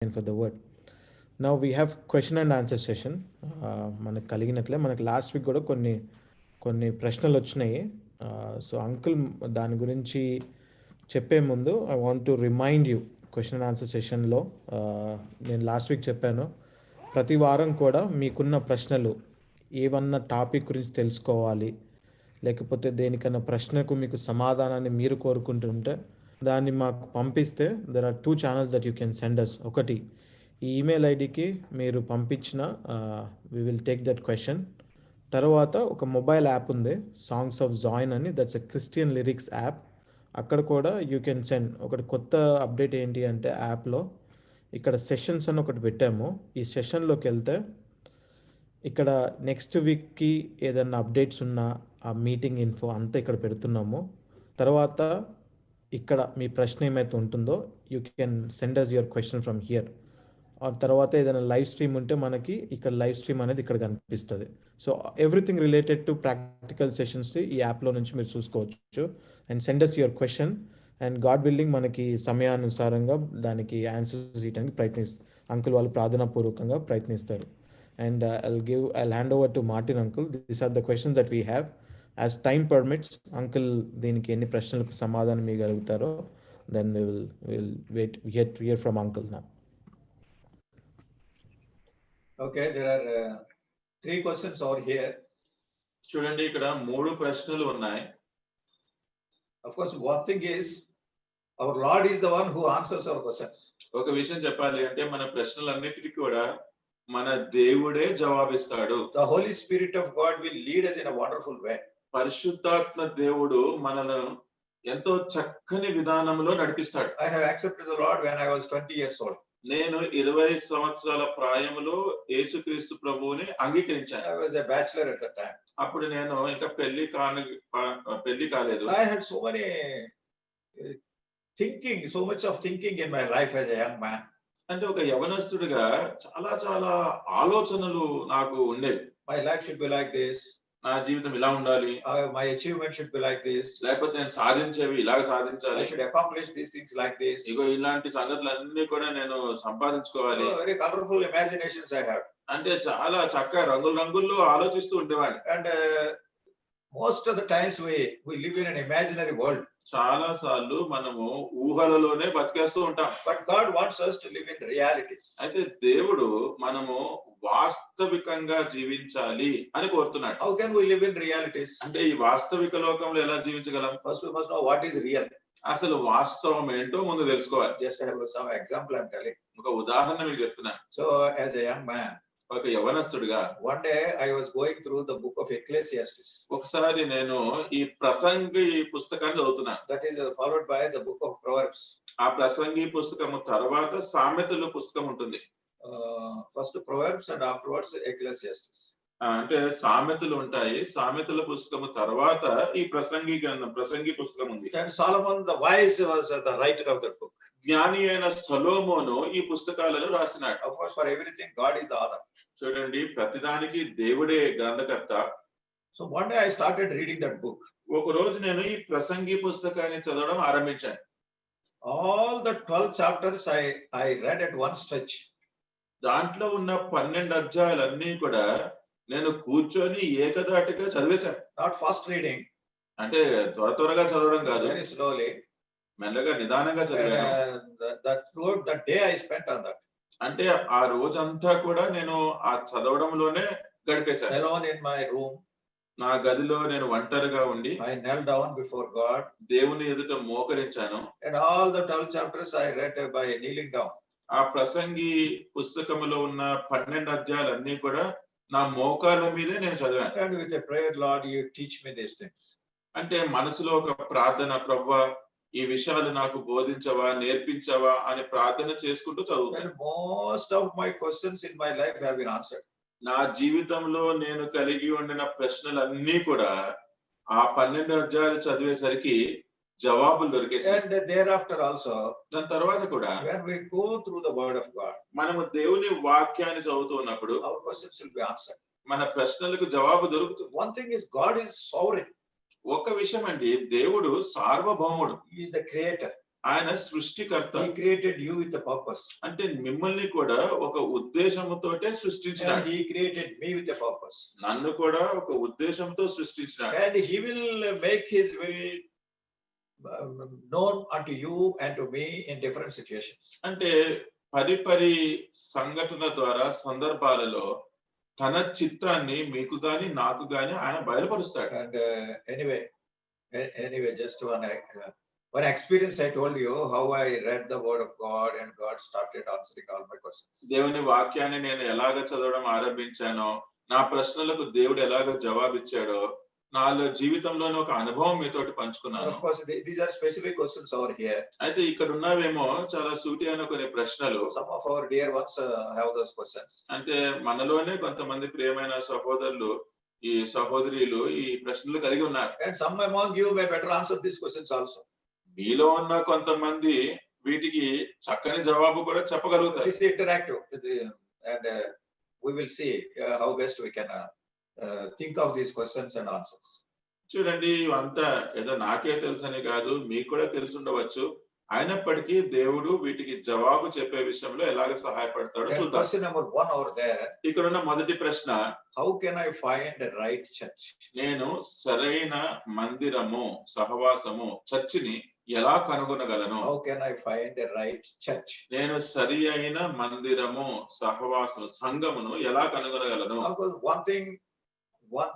for the word. Now we have question and answer session. మనకు కలిగినట్లే మనకు last week కూడా కొన్ని ప్రశ్నలు వచ్చినాయి. సో అంకుల్ దాని గురించి చెప్పే ముందు I want to remind you, question and answer సెషన్లో నేను లాస్ట్ వీక్ చెప్పాను, ప్రతి వారం కూడా మీకున్న ప్రశ్నలు ఏమన్నా టాపిక్ గురించి తెలుసుకోవాలి, లేకపోతే దేనికన్నా ప్రశ్నకు మీకు సమాధానాన్ని మీరు కోరుకుంటుంటే దాన్ని మాకు పంపిస్తే there are 2 channels that you can send us. ఒకటి, ఈ ఈమెయిల్ ఐడికి మీరు పంపించిన we will take that question. తర్వాత ఒక మొబైల్ యాప్ ఉంది, సాంగ్స్ ఆఫ్ జాయిన్ అని, that's a Christian lyrics app. అక్కడ కూడా యూ కెన్ సెండ్. ఒకటి కొత్త అప్డేట్ ఏంటి అంటే యాప్లో ఇక్కడ సెషన్స్ అని ఒకటి పెట్టాము. ఈ సెషన్లోకి వెళ్తే ఇక్కడ నెక్స్ట్ వీక్కి ఏదన్నా అప్డేట్స్ ఉన్నా ఆ మీటింగ్ ఇన్ఫో అంతా ఇక్కడ పెడుతున్నాము. తర్వాత ఇక్కడ మీ ప్రశ్న ఏమైతే ఉంటుందో you can send us your question from here. ఆ తర్వాత ఏదైనా లైవ్ స్ట్రీమ్ ఉంటే మనకి ఇక్కడ లైవ్ స్ట్రీమ్ అనేది ఇక్కడ కనిపిస్తుంది. So everything related to practical sessions ఈ యాప్లో నుంచి మీరు చూసుకోవచ్చు. And send us your question, and God willing మనకి సమయానుసారంగా దానికి ఆన్సర్స్ ఇవ్వడానికి అంకుల్ వాళ్ళు ప్రార్థనాపూర్వకంగా ప్రయత్నిస్తారు. And I'll hand over to Martin uncle. These are the questions that we have. As time permits, uncle దీనికి ఎన్ని ప్రశ్నలకు సమాధానం ఇవ్వగలుగుతారో then we'll wait hear from uncle now. Okay, there are 3 questions over here. చూడండి, ఇక్కడ 3 ప్రశ్నలు ఉన్నాయి. Of course, one thing is our Lord is the one who answers our questions. ఒక విషయం చెప్పాలి అంటే మన ప్రశ్నలన్నిటికీ కూడా మన దేవుడే జవాబిస్తాడు. The Holy Spirit of God will lead us in a wonderful way. పరిశుద్ధాత్మ దేవుడు మనలను ఎంతో చక్కని విధానంలో నడిపిస్తాడు. I have accepted the Lord when I was 20 years old. నేను 20 సంవత్సరాల ప్రాయములో యేసుక్రీస్తు ప్రభువుని అంగీకరించాను. I was a bachelor at that time. అప్పుడు నేను ఇంకా పెళ్లి కాలేదు. I had so many so much of thinking in my life as a young man. అంటే ఒక యవనస్తుడిగా చాలా ఆలోచనలు నాకు ఉండేవి. My life should be like this. నా జీవితం ఇలా ఉండాలి. My achievement should be like this. లేకపోతే నేను సాధించేవి ఇలాగ సాధించాలి. I should accomplish these things like this. ఇగో ఇలాంటి సంగతులన్నీ కూడా నేను సంపాదించుకోవాలి. Very colorful imaginations I have. అంటే చాలా చక్కగా రంగుల్లో ఆలోచిస్తూ ఉండేవాడిని. And most of the times we live in an imaginary world. చాలా సార్లు మనము ఊహలలోనే బతికేస్తూ ఉంటాం. But God wants us to live in realities. అయితే దేవుడు మనము వాస్తవికంగా జీవించాలి అని కోరుతున్నాడు. How can we live in realities? అంటే ఈ వాస్తవిక లోకంలో ఎలా జీవించగలం? First we must know what is real. అసలు వాస్తవం ఏంటో ముందు తెలుసుకోవాలి. Just have some example I'm telling. ఒక ఉదాహరణ మీకు చెప్తున్నాను. So as a young man, ఒక యవనస్తుడిగా one day I was going through the book of Ecclesiastes. ఒకసారి నేను ఈ ప్రసంగి పుస్తకాన్ని చదువుతున్నాను. That is followed by the book of Proverbs. ఆ ప్రసంగి పుస్తకము తర్వాత సామెతల పుస్తకం ఉంటుంది. First Proverbs and afterwards Ecclesiastes. అంటే సామెతలు ఉంటాయి. సామెతల పుస్తకము తర్వాత ఈ ప్రసంగి పుస్తకం ఉంది. And Solomon the wise was the writer of that book. జ్ఞాని అయిన సొలొమోను ఈ పుస్తకాలను రాసినాడు. Of course, for everything God is the author. చూడండి, ప్రతిదానికి దేవుడే గ్రంథకర్త. So one day I started reading that book. ఒక రోజు నేను ఈ ప్రసంగి పుస్తకాన్ని చదవడం ఆరంభించాను. All the 12 chapters I read at one stretch. దాంట్లో ఉన్న 12 అధ్యాయాలన్నీ కూడా నేను కూర్చొని ఏకధాటిగా చదివేశాను. Not fast reading. అంటే త్వరగా చదవడం కాదు, very slowly. మెల్లగా నిదానంగా చదివాను. Throughout the day I spent on that. అంటే ఆ రోజంతా కూడా నేను ఆ చదవడంలోనే గడిపేశాను. Alone in my room. నా గదిలో నేను ఒంటరిగా ఉండి I knelt down before God. దేవుని ఎదుట మోకరించాను. And all the 12 chapters I read by kneeling down. ఆ ప్రసంగి పుస్తకములో ఉన్న 12 అధ్యాయాలన్నీ కూడా నా మోకాళ్ళ మీదే నేను చదివాను. And with a prayer, Lord, you teach me these things. అంటే మనసులో ఒక ప్రార్థన, ప్రభువా ఈ విషయాలు నాకు బోధించవా, నేర్పించవా అని ప్రార్థన చేసుకుంటూ చదువుతాను. And most of my questions in my life have been answered. నా జీవితంలో నేను కలిగి ఉండిన ప్రశ్నలన్నీ కూడా ఆ 12 అధ్యాయాలు చదివేసరికి జవాబులు దొరికేసాయి. And thereafter also, దాని తర్వాత కూడా when we go through the word of God, మనము దేవుని వాక్యాన్ని చదువుతున్నప్పుడు our questions will be answered. మన ప్రశ్నలకు జవాబు దొరుకుతుంది. One thing is God is sovereign. ఒక విషయం అండి, దేవుడు సార్వభౌముడు. He is the creator. ఆయన సృష్టికర్త. He created you with a purpose. అంటే మిమ్మల్ని కూడా ఒక ఉద్దేశముతోటే And సృష్టించినాడు. he created me with a purpose. నన్ను కూడా ఒక ఉద్దేశంతో సృష్టించినాడు. And he will make his will known unto you and to me in different situations. అంటే పరిపరి సంఘటన ద్వారా సందర్భాలలో తన చిత్తాన్ని మీకు గాని నాకు గాని ఆయన బయలుపరుస్తాడు. And anyway, just one experience I told you how I read the word of God and God started answering all my questions. దేవుని వాక్యాన్ని నేను ఎలాగ చదవడం ఆరంభించానో, నా ప్రశ్నలకు దేవుడు ఎలాగ జవాబిచ్చాడో, నాలో జీవితంలోని ఒక అనుభవం మీతోటి పంచుకున్నాను. Of course, these are specific questions over here. అయితే ఇక్కడ ఉన్నవేమో చాలా సూటిగా కొన్ని ప్రశ్నలు. Some of our dear ones have those questions. అంటే మనలోనే కొంతమంది ప్రియమైన సహోదరులు ఈ సహోదరులు ఈ ప్రశ్నలు కలిగి ఉన్నారు. And some among you may better answer these questions also. మీలో ఉన్న కొంతమంది వీటికి చక్కని జవాబు కూడా చెప్పగలుగుతారు. This is interactive, and we will see how best we can think of these questions and answers. చూడండి, ఇవంతా ఏదో నాకే తెలుసని కాదు, మీకు కూడా తెలిసి ఉండవచ్చు. అయినప్పటికీ దేవుడు వీటికి జవాబు చెప్పే విషయంలో ఎలాగ సహాయపడతాడో And చూద్దాం. question number 1 over there, ఇక్కడ ఉన్న మొదటి ప్రశ్న, how can I find the right church? నేను సరైన మందిరము, సహవాసము, చర్చిని ఎలా కనుగొనగలను? How can I find the right church? నేను సరి అయిన మందిరము, సహవాసం, సంఘమును ఎలా కనుగొనగలను? Of course, one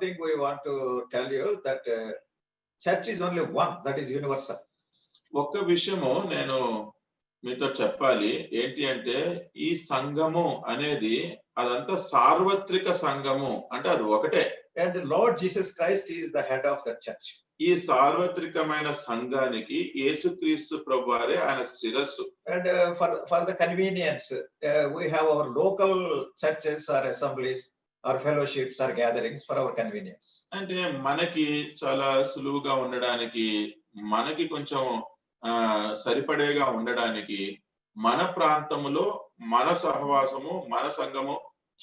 thing we want to tell you that church is only one, that is universal. ఒక్క విషయము నేను మీతో చెప్పాలి. ఏంటి అంటే, ఈ సంఘము అనేది అదంతా సార్వత్రిక సంఘము, అంటే అది ఒకటే. And the Lord Jesus Christ is the head of the church. ఈ సార్వత్రికమైన సంఘానికి యేసుక్రీస్తు ప్రభువారే ఆయన శిరస్సు. And for the convenience, we have our local churches or assemblies or fellowships or gatherings for our convenience. అంటే మనకి చాలా సులువుగా ఉండడానికి, మనకి కొంచెం సరిపడేగా ఉండడానికి మన ప్రాంతములో మన సహవాసము, మన సంఘము,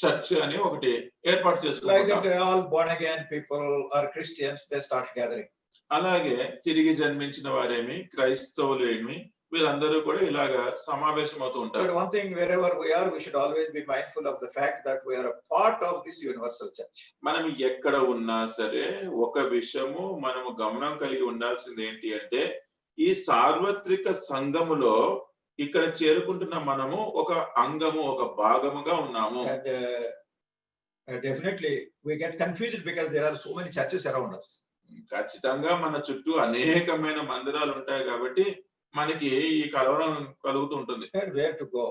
చర్చ్ అని ఒకటి ఏర్పాటు Like చేసుకుంటాం. that, all born again people or Christians, they start gathering. అలాగే తిరిగి జన్మించిన వారేమి, క్రైస్తవులు ఏమి, వీళ్ళందరూ కూడా ఇలాగా సమావేశం అవుతూ But ఉంటారు. one thing, wherever we are, we should always be mindful of the fact that we are a part of this universal church. మనం ఎక్కడ ఉన్నా సరే ఒక విషయము మనము గమనం కలిగి ఉండాల్సింది ఏంటి అంటే, ఈ సార్వత్రిక సంఘములో ఇక్కడ చేరుకుంటున్న మనము ఒక అంగము, ఒక భాగముగా ఉన్నాము. And definitely we get confused because there are so many churches around us. ఖచ్చితంగా మన చుట్టూ అనేకమైన మందిరాలు ఉంటాయి కాబట్టి మనకి ఈ కలవరం కలుగుతూ ఉంటుంది. And where to go?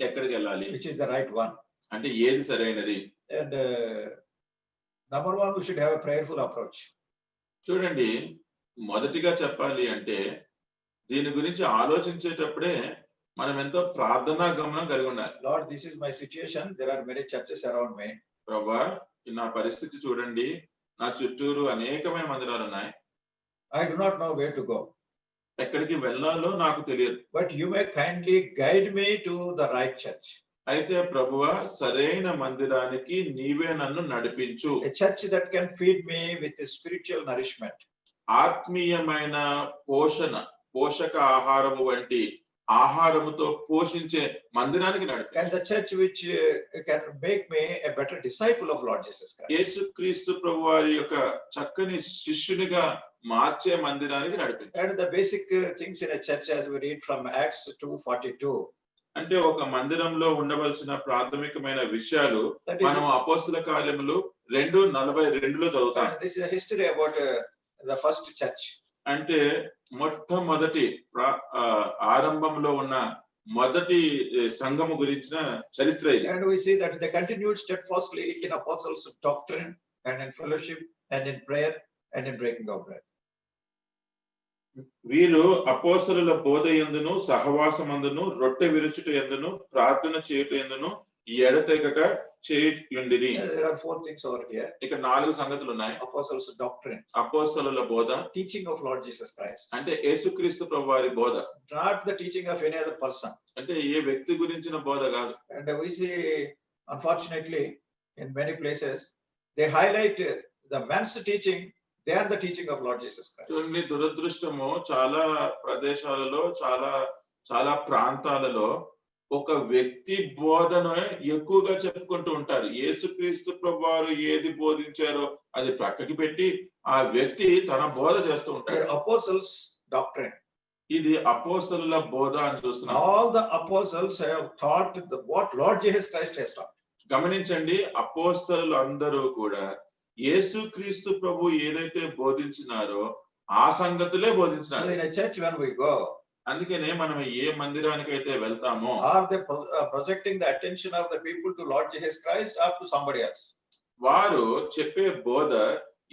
ఎక్కడికి వెళ్ళాలి, Which is the right one? అంటే ఏది సరైనది? And number one, we should have a prayerful approach. చూడండి, మొదటిగా చెప్పాలి అంటే దీని గురించి ఆలోచించేటప్పుడే మనం ఎంతో ప్రార్థనా గమనం కలిగి ఉండాలి. Lord, this is my situation. There are many churches around me. ప్రభా, నా పరిస్థితి చూడండి, నా చుట్టూరు అనేకమైన మందిరాలు ఉన్నాయి. I do not know where to go. ఎక్కడికి వెళ్ళాలో నాకు తెలియదు. But you may kindly guide me to the right church. అయితే ప్రభువా, సరైన మందిరానికి నీవే నన్ను నడిపించు. A church that can feed me with a spiritual nourishment. ఆత్మీయమైన పోషక ఆహారము వంటి ఆహారముతో పోషించే మందిరానికి నడిపించు. And the church which can make me a better disciple of Lord Jesus Christ. యేసుక్రీస్తు ప్రభువారి యొక్క చక్కని శిష్యునిగా మార్చే మందిరానికి నడిపించు. And the basic things in a church, as we read from Acts 2:42. అంటే ఒక మందిరంలో ఉండవలసిన ప్రాథమికమైన విషయాలు That is, మనం అపోస్తల కార్యములు 2:42లో చదువుతాం. and this is a history about the first church. అంటే మొట్టమొదటి ఆరంభంలో ఉన్న మొదటి సంఘము గురించిన చరిత్ర ఇది. And we see that they continued steadfastly in apostles' doctrine and in fellowship and in prayer and in breaking of bread. వీరు అపోస్తలుల బోధ యందును, సహవాసమందును, రొట్టె విరుచుట యందును, ప్రార్థన చేయుట యందును ఎడతెగక చేయుచుండిరి. There are 4 things over here. ఇక 4 సంగతులు ఉన్నాయి. Apostles' doctrine, అపోస్తలుల బోధ teaching of Lord Jesus Christ, అంటే యేసుక్రీస్తు ప్రభువారి బోధ, not the teaching of any other person. అంటే ఏ వ్యక్తి గురించిన బోధ కాదు. And we see, unfortunately, in many places, they highlight the man's teaching than the teaching of Lord Jesus Christ. చూడండి, దురదృష్టము చాలా ప్రదేశాలలో, చాలా ప్రాంతాలలో ఒక వ్యక్తి బోధన ఎక్కువగా చెప్పుకుంటూ ఉంటారు. యేసుక్రీస్తు ప్రభువారు ఏది బోధించారో అది ప్రక్కకి పెట్టి ఆ వ్యక్తి తన బోధ చేస్తూ ఉంటాడు. Here apostles' doctrine. ఇది అపోస్తలుల బోధ అని చూస్తున్నాం. All the apostles have taught what Lord Jesus Christ has taught. గమనించండి, అపోస్తలులు అందరూ కూడా యేసుక్రీస్తు ప్రభు ఏదైతే బోధించినారో ఆ సంగతులే So బోధించినారు. in a church when we go, అందుకనే మనం ఏ మందిరానికైతే వెళ్తామో are they projecting the attention of the people to Lord Jesus Christ or to somebody else? వారు చెప్పే బోధ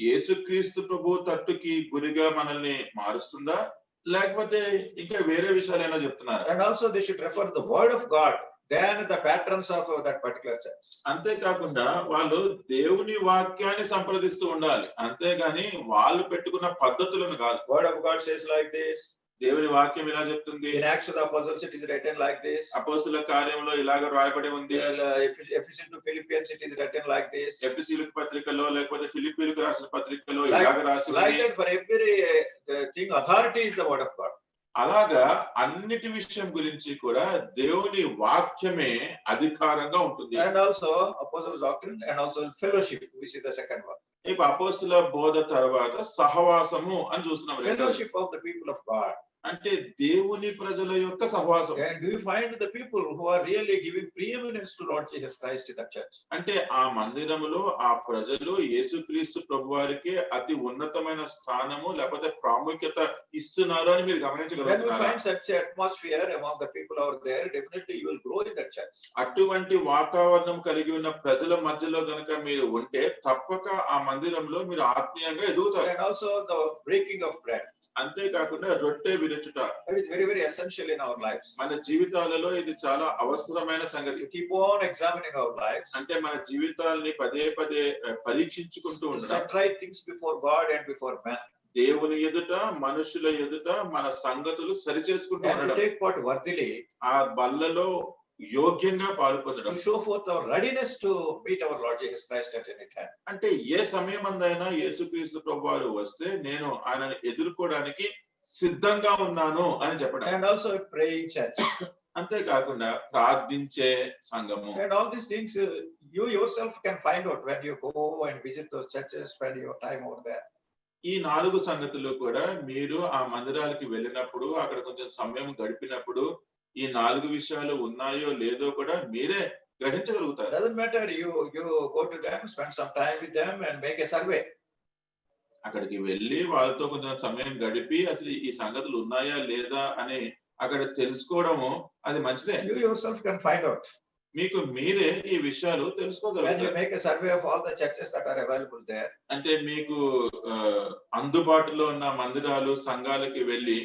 యేసుక్రీస్తు ప్రభు తట్టుకి గురిగా మనల్ని మారుస్తుందా, లేకపోతే ఇంకా వేరే విషయాలైనా చెప్తున్నారు? And also they should refer the word of God than the patterns of that particular church. అంతేకాకుండా వాళ్ళు దేవుని వాక్యాన్ని సంప్రదిస్తూ ఉండాలి, అంతేగాని వాళ్ళు పెట్టుకున్న పద్ధతులను కాదు. Word of God says like this. దేవుని వాక్యం ఇలా చెప్తుంది. In Acts of the Apostles it is written like this. అపోస్తలుల కార్యంలో ఇలాగ రాయబడి ఉంది. Ephesians to Philippians it is written like this. ఎఫెసీయులకు పత్రికలో లేకపోతే ఫిలిప్పీయులకు రాసిన పత్రికలో Like- ఇలాగ రాసి Like ఉంది. that for every thing, authority is the word of God. అలాగా అన్నిటి విషయం గురించి కూడా దేవుని వాక్యమే అధికారంగా ఉంటుంది. And also apostles' doctrine and also fellowship. We see the second one. ఇప్పుడు అపోస్తల బోధ తర్వాత సహవాసము అని చూస్తున్నాం. Fellowship of the people of God. అంటే దేవుని ప్రజల యొక్క సహవాసం. And do you find the people who are really giving preeminence to Lord Jesus Christ in the church? అంటే ఆ మందిరములో ఆ ప్రజలు యేసుక్రీస్తు ప్రభువారికి అతి ఉన్నతమైన స్థానము లేకపోతే ప్రాముఖ్యత ఇస్తున్నారు అని మీరు When we గమనించగలుగుతారా? find such atmosphere among the people out there, definitely you will grow in that church. అటువంటి వాతావరణం కలిగి ఉన్న ప్రజల మధ్యలో గనుక మీరు ఉంటే తప్పక ఆ మందిరంలో మీరు ఆత్మీయంగా ఎదుగుతారు. And also the breaking of bread. అంతేకాకుండా రొట్టె విరుచుట That is very, very essential in our lives. మన జీవితాలలో ఇది చాలా అవసరమైన సంగతి. To keep on examining our lives, అంటే మన జీవితాల్ని పదే పదే పరీక్షించుకుంటూ to ఉండడం, set right things before God and before man, దేవుని ఎదుట మనుషుల ఎదుట మన సంగతులు సరిచేసుకుంటూ and to ఉండడం, take part worthily, ఆ బల్లలో యోగ్యంగా పాల్పొందడం. to show forth our readiness to meet our Lord Jesus Christ at any time. అంటే ఏ సమయమందైనా యేసుక్రీస్తు ప్రభువారు వస్తే నేను ఆయనను ఎదుర్కోవడానికి సిద్ధంగా ఉన్నాను అని చెప్పడం. And also a praying church. అంతేకాకుండా ప్రార్థించే సంఘము. And all these things you yourself can find out when you go and visit those churches, spend your time over there. ఈ 4 సంగతులు కూడా మీరు ఆ మందిరాలకి వెళ్ళినప్పుడు అక్కడ కొంచెం సమయం గడిపినప్పుడు ఈ 4 విషయాలు ఉన్నాయో లేదో కూడా మీరే గ్రహించగలుగుతారు. Doesn't matter, you go to them, spend some time with them and make a survey. అక్కడికి వెళ్ళి వాళ్ళతో కొంచెం సమయం గడిపి అసలు ఈ సంగతులు ఉన్నాయా లేదా అని అక్కడ తెలుసుకోవడము అది మంచిదే. You yourself can find out. మీకు మీరే ఈ విషయాలు When you తెలుసుకోగలుగుతారు. make a survey of all the churches that are available there, అంటే మీకు అందుబాటులో ఉన్న మందిరాలు సంఘాలకి వెళ్ళి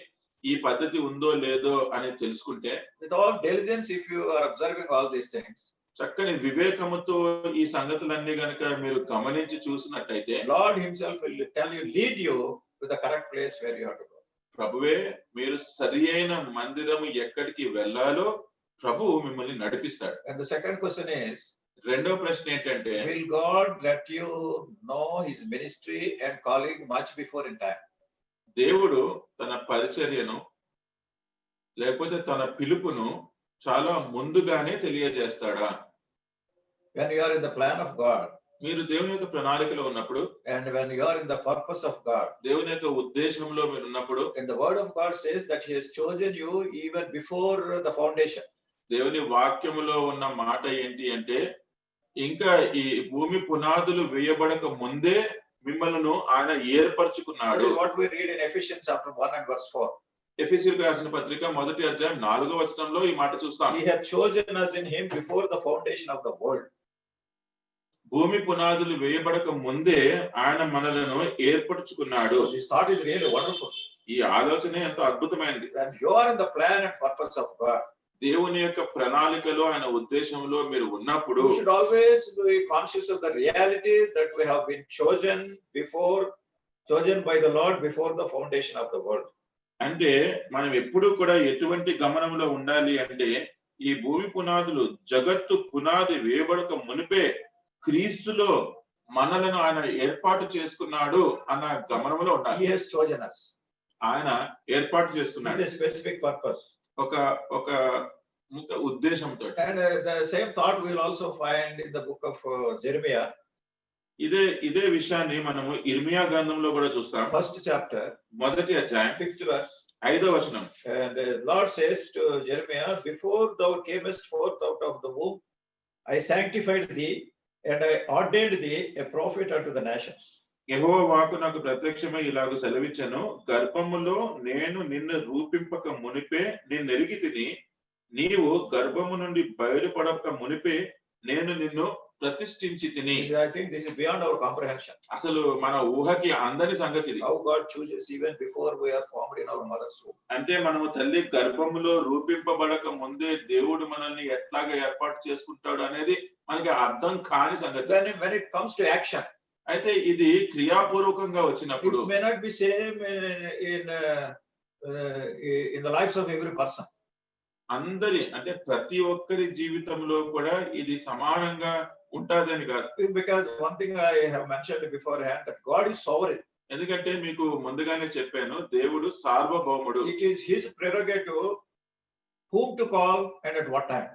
ఈ పద్ధతి ఉందో లేదో అని తెలుసుకుంటే, with all diligence, if you are observing all these things, చక్కని వివేకముతో ఈ సంగతులన్నీ గనక మీరు గమనించి చూసినట్టయితే Lord himself will tell you, lead you to the correct place where you have to go. ప్రభువే మీరు సరి అయిన మందిరము ఎక్కడికి వెళ్ళాలో ప్రభు మిమ్మల్ని నడిపిస్తాడు. And the second question is, రెండో ప్రశ్న ఏంటంటే, will God let you know his ministry and calling much before in time? దేవుడు తన పరిచర్యను లేకపోతే తన పిలుపును చాలా ముందుగానే తెలియజేస్తాడా? When you are in the plan of God, మీరు దేవుని యొక్క ప్రణాళికలో ఉన్నప్పుడు, and when you are in the purpose of God, దేవుని యొక్క ఉద్దేశంలో మీరు ఉన్నప్పుడు, and the word of God says that he has chosen you even before the foundation. దేవుని వాక్యములో ఉన్న మాట ఏంటి అంటే, ఇంకా ఈ భూమి పునాదులు వేయబడక ముందే మిమ్మల్ని ఆయన That ఏర్పరచుకున్నాడు. is what we read in Ephesians chapter 1 and verse 4. ఎఫెసీయులకు రాసిన పత్రిక 1వ అధ్యాయం 4వ వచనంలో ఈ మాట చూస్తాం. He had chosen us in him before the foundation of the world. భూమి పునాదులు వేయబడక ముందే ఆయన మనలను ఏర్పరచుకున్నాడు. This thought is really wonderful. ఈ ఆలోచన ఎంతో అద్భుతమైనది. When you are in the plan and purpose of God, దేవుని యొక్క ప్రణాళికలో ఆయన ఉద్దేశంలో మీరు ఉన్నప్పుడు you should always be conscious of the realities that we have been chosen by the Lord before the foundation of the world. అంటే మనం ఎప్పుడు కూడా ఎటువంటి గమనంలో ఉండాలి అంటే, ఈ భూమి పునాదులు జగత్తు పునాది వేయబడక మునిపే క్రీస్తులో మనలను ఆయన ఏర్పాటు చేసుకున్నాడు అన్న గమనంలో He ఉండాలి. has chosen us ఆయన ఏర్పాటు with చేసుకున్నాడు a specific purpose. ఒక ఒక ముఖ్య ఉద్దేశంతో. And the same thought we will also find in the book of Jeremiah, ఇదే విషయాన్ని మనము ఇర్మియా గ్రంథంలో కూడా చూస్తాం. 1st chapter, మొదటి అధ్యాయం 5th verse. 5వ వచనం. And the Lord says to Jeremiah, before thou camest forth out of the womb, I sanctified thee, and I ordained thee a prophet unto the nations. యెహోవా వాక్కు నాకు ప్రత్యక్షమై ఇలాగ సెలవిచ్చెను, గర్భములో నేను నిన్ను రూపింపక మునిపే నిన్నెరిగి తిని, నీవు గర్భము నుండి బయలుపడక మునిపే నేను నిన్ను ప్రతిష్ఠించి తిని. I think this is beyond our comprehension. అసలు మన ఊహకి అందని సంగతి ఇది. How God chooses even before we are formed in our mother's womb. అంటే మనము తల్లి గర్భములో రూపింపబడక ముందే దేవుడు మనల్ని ఎట్లాగా ఏర్పాటు చేసుకుంటాడు అనేది మనకి అర్థం కాని సంగతి. When it comes to action, అయితే ఇది క్రియాపూర్వకంగా వచ్చినప్పుడు it may not be same in the lives of every person. అందరి అంటే ప్రతి ఒక్కరి జీవితంలో కూడా ఇది సమానంగా ఉంటాదని కాదు. Because one thing I have mentioned beforehand, that God is sovereign. ఎందుకంటే మీకు ముందుగానే చెప్పాను, దేవుడు సార్వభౌముడు. It is his prerogative whom to call and at what time.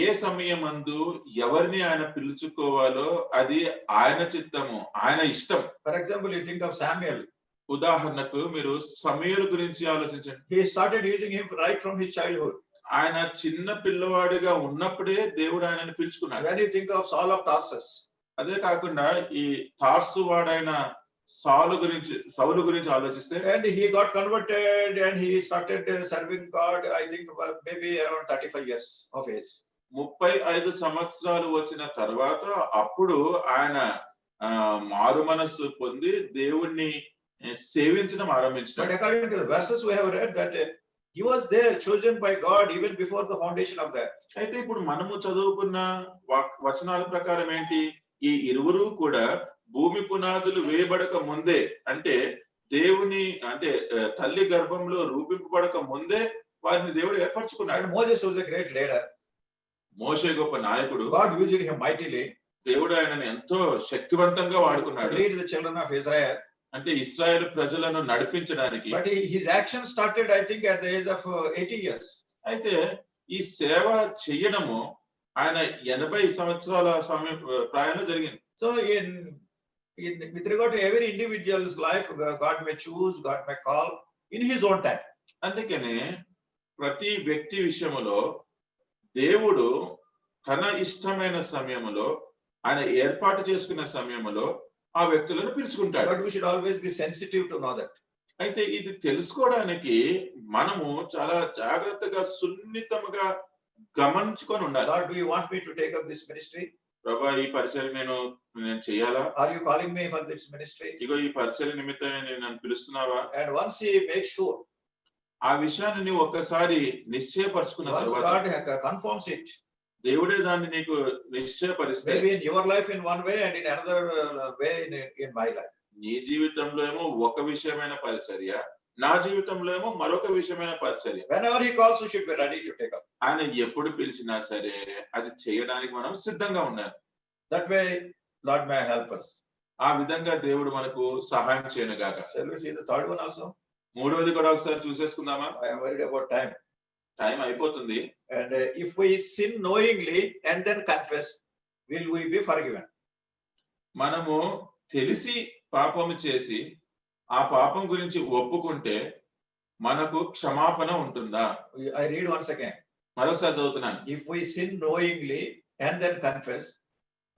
ఏ సమయమందు ఎవరిని ఆయన పిలుచుకోవాలో అది ఆయన చిత్తము, ఆయన ఇష్టం. For example, you think of Samuel. ఉదాహరణకు మీరు సమూయేలు గురించి ఆలోచించండి. He started using him right from his childhood. ఆయన చిన్న పిల్లవాడిగా ఉన్నప్పుడే దేవుడు ఆయనను పిలుచుకున్నాడు. When you think of Saul of Tarsus, అదే కాకుండా ఈ తార్సు వాడైన సౌలు గురించి ఆలోచిస్తే, and he got converted and he started serving God, I think maybe around 35 years of age. 35 సంవత్సరాలు వచ్చిన తర్వాత అప్పుడు ఆయన మారు మనస్సు పొంది దేవుణ్ణి సేవించడం ఆరంభించాడు. But according to the verses we have read, that he was there chosen by God even before the foundation of that. అయితే ఇప్పుడు మనము చదువుకున్న వచనాల ప్రకారం ఏంటి, ఈ ఇరువురు కూడా భూమి పునాదులు వేయబడక ముందే, అంటే దేవుని అంటే తల్లి గర్భంలో రూపింపబడక ముందే వారిని దేవుడు ఏర్పరచుకున్నాడు. And Moses was a great leader. మోషే గొప్ప నాయకుడు. God used him mightily దేవుడు ఆయనను ఎంతో శక్తివంతంగా to వాడుకున్నాడు, lead the children of Israel. అంటే ఇశ్రాయేలు ప్రజలను నడిపించడానికి. But his action started, I think, at the age of 80 years. అయితే ఈ సేవ చెయ్యడము ఆయన 80 సంవత్సరాల ప్రాయంలో జరిగింది. So with regard to every individual's life, God may choose, God may call in his own time. అందుకనే ప్రతి వ్యక్తి విషయములో దేవుడు తన ఇష్టమైన సమయములో ఆయన ఏర్పాటు చేసుకున్న సమయములో ఆ వ్యక్తులను పిలుచుకుంటాడు. But we should always be sensitive to know that. అయితే ఇది తెలుసుకోవడానికి మనము చాలా జాగ్రత్తగా సున్నితముగా గమనించుకొని ఉండాలి. Lord, do you want me to take up this ministry? ప్రభా, ఈ పరిచర్య నేను చేయాలా? Are you calling me for this ministry? ఇగో ఈ పరిచర్య నిమిత్తమే నేను నన్ను పిలుస్తున్నావా? And once he makes sure, ఆ విషయాన్ని నీవు ఒక్కసారి నిశ్చయపరచుకున్న once తర్వాత God confirms it, దేవుడే దాన్ని నీకు నిశ్చయపరిస్తే, maybe in your life in one way and in another way in my life. నీ జీవితంలో ఏమో ఒక విషయమైన పరిచర్య, నా జీవితంలో ఏమో మరొక విషయమైన పరిచర్య. Whenever he calls, you should be ready to take up. ఆయన ఎప్పుడు పిలిచినా సరే అది చేయడానికి మనం సిద్ధంగా ఉండాలి. That way, Lord may help us. ఆ విధంగా దేవుడు మనకు సహాయం చేయనుగాక. Shall we see the third one also? మూడవది కూడా ఒకసారి చూసేసుకుందామా? I am worried about time. Time అయిపోతుంది. And if we sin knowingly and then confess, will we be forgiven? మనము తెలిసి పాపము చేసి ఆ పాపం గురించి ఒప్పుకుంటే మనకు క్షమాపణ ఉంటుందా? I read once again. మరొకసారి చదువుతున్నాను. If we sin knowingly and then confess,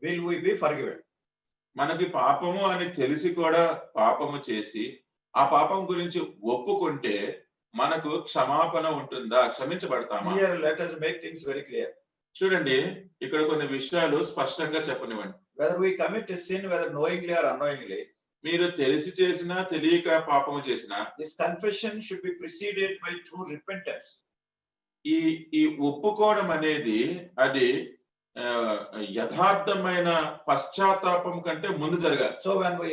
will we be forgiven? మనకి పాపము అని తెలిసి కూడా పాపము చేసి ఆ పాపం గురించి ఒప్పుకుంటే మనకు క్షమాపణ ఉంటుందా? క్షమించబడతామా? Here, let us make things very clear. చూడండి, ఇక్కడ కొన్ని విషయాలు స్పష్టంగా చెప్పనివ్వండి. Whether we commit a sin, whether knowingly or unknowingly, మీరు తెలిసి చేసినా తెలియక పాపము చేసినా this confession should be preceded by true repentance. ఈ ఒప్పుకోవడం అనేది అది యథార్థమైన పశ్చాత్తాపం కంటే ముందు జరగాలి. So when we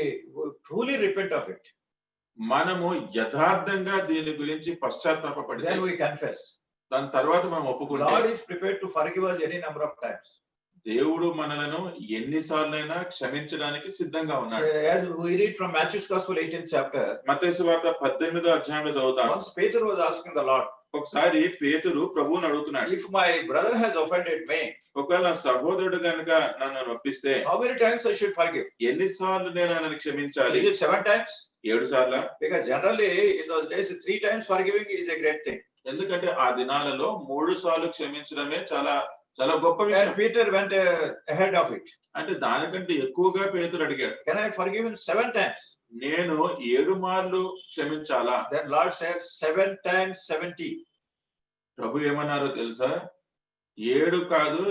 truly repent of it, మనము యథార్థంగా దీని గురించి పశ్చాత్తాపడితే then we confess. దాని తర్వాత మనం ఒప్పుకుంటే Lord is prepared to forgive us any number of times. దేవుడు మనలను ఎన్నిసార్లైనా క్షమించడానికి సిద్ధంగా ఉన్నాడు. As we read from Matthew's Gospel 18th chapter, మత్తయి సువార్త 18వ అధ్యాయంలో చదువుతాం. once Peter was asking the Lord, ఒకసారి పేతురు ప్రభువుని అడుగుతున్నాడు, if my brother has offended me, ఒకవేళ నా సహోదరుడు గనుక నన్ను నొప్పిస్తే how many times I should forgive? ఎన్నిసార్లు నేను ఆయనను క్షమించాలి? Is it 7 times? 7 సార్లా? Because generally in those days 3 times forgiving is a great thing. ఎందుకంటే ఆ దినాలలో 3 సార్లు క్షమించడమే చాలా చాలా గొప్ప విషయం. And Peter went ahead of it. అంటే దానికంటే ఎక్కువగా పేతురు అడిగాడు, Can I forgive him 7 times? నేను 7 మార్లు క్షమించాలా? Then Lord said 7 times 70. ప్రభు ఏమన్నారో తెలుసా? 7 కాదు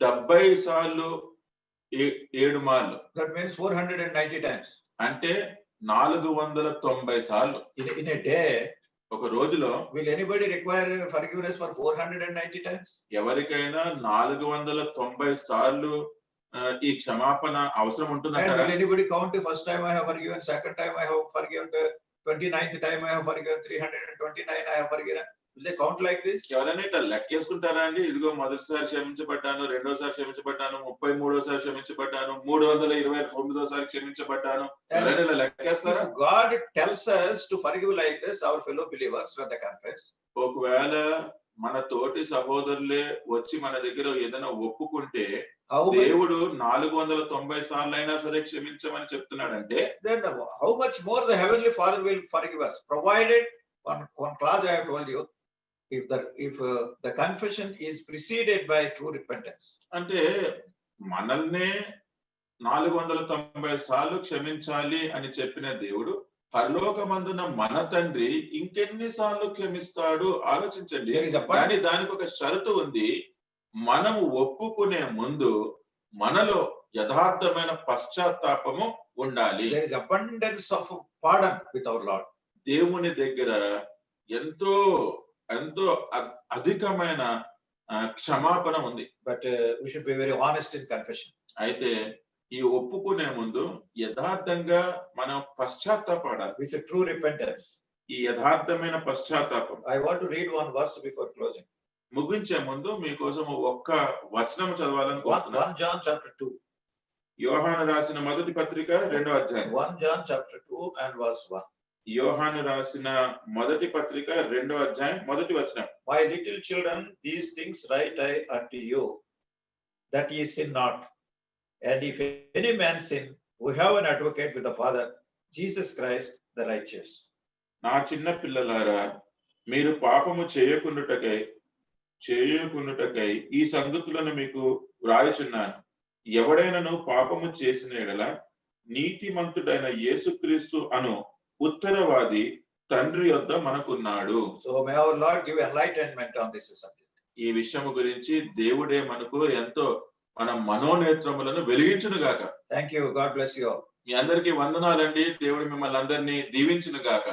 70 సార్లు 7 మార్లు. That means 490 times. అంటే 490 సార్లు. In a day, ఒక రోజులో will anybody require forgiveness for 490 times? ఎవరికైనా 490 సార్లు ఈ క్షమాపణ అవసరం And ఉంటుందంటారా? will anybody count the first time I have forgiven, second time I have forgiven, 29th time I have forgiven, 329 I have forgiven? Will they count like this? ఎవరైనా ఇట్లా లెక్కేసుకుంటారా అండి? ఇదిగో మొదటిసారి క్షమించబడ్డాను, రెండోసారి క్షమించబడ్డాను, 33సారి క్షమించబడ్డాను, 329సారి క్షమించబడ్డాను, ఎవరైనా ఇలా లెక్కేస్తారా? If God tells us to forgive like this, our fellow believers, when they confess, ఒకవేళ మన తోటి సహోదరులే వచ్చి మన దగ్గర ఏదైనా ఒప్పుకుంటే how దేవుడు 490 సార్లైనా సరే క్షమించమని చెప్తున్నాడంటే then how much more the heavenly Father will forgive us, provided one clause I have told you, if the confession is preceded by true repentance. అంటే మనల్నే 490 సార్లు క్షమించాలి అని చెప్పిన దేవుడు పరలోకమందున మన తండ్రి ఇంకెన్ని సార్లు క్షమిస్తాడు ఆలోచించండి. కానీ దానికి ఒక షరతు ఉంది, మనము ఒప్పుకునే ముందు మనలో యథార్థమైన పశ్చాత్తాపము ఉండాలి. There is abundance of pardon with our Lord. దేవుని దగ్గర ఎంతో ఎంతో అధికమైన క్షమాపణ ఉంది. But we should be very honest in confession. అయితే ఈ ఒప్పుకునే ముందు యథార్థంగా మనం పశ్చాత్తాపడాలి. With a true repentance. ఈ యథార్థమైన పశ్చాత్తాపం. I want to read one verse before closing. ముగించే ముందు మీకోసం ఒక్క వచనం చదవాలనుకుంటున్నాను. 1 John chapter 2. యోహాను రాసిన మొదటి పత్రిక 2వ అధ్యాయం. 1 John chapter 2 and verse 1. యోహాను రాసిన మొదటి పత్రిక 2వ అధ్యాయం మొదటి వచనం. My little children, these things write I unto you, that ye sin not. And if any man sin, we have an advocate with the Father, Jesus Christ the righteous. నా చిన్న పిల్లలారా, మీరు పాపము చేయకుండుటకై ఈ సంగతులను మీకు వ్రాయుచున్నాను. ఎవడైనను పాపము చేసిన ఎడల నీతిమంతుడైన యేసుక్రీస్తు అను ఉత్తరవాది తండ్రి యొద్ద మనకున్నాడు. So may our Lord give enlightenment on this subject. ఈ విషయము గురించి దేవుడే మనకు ఎంతో మన మనోనేత్రములను వెలిగించును గాక. Thank you. God bless you all. మీ అందరికీ వందనాలండి. దేవుడు మిమ్మల్ని అందరినీ దీవించును గాక.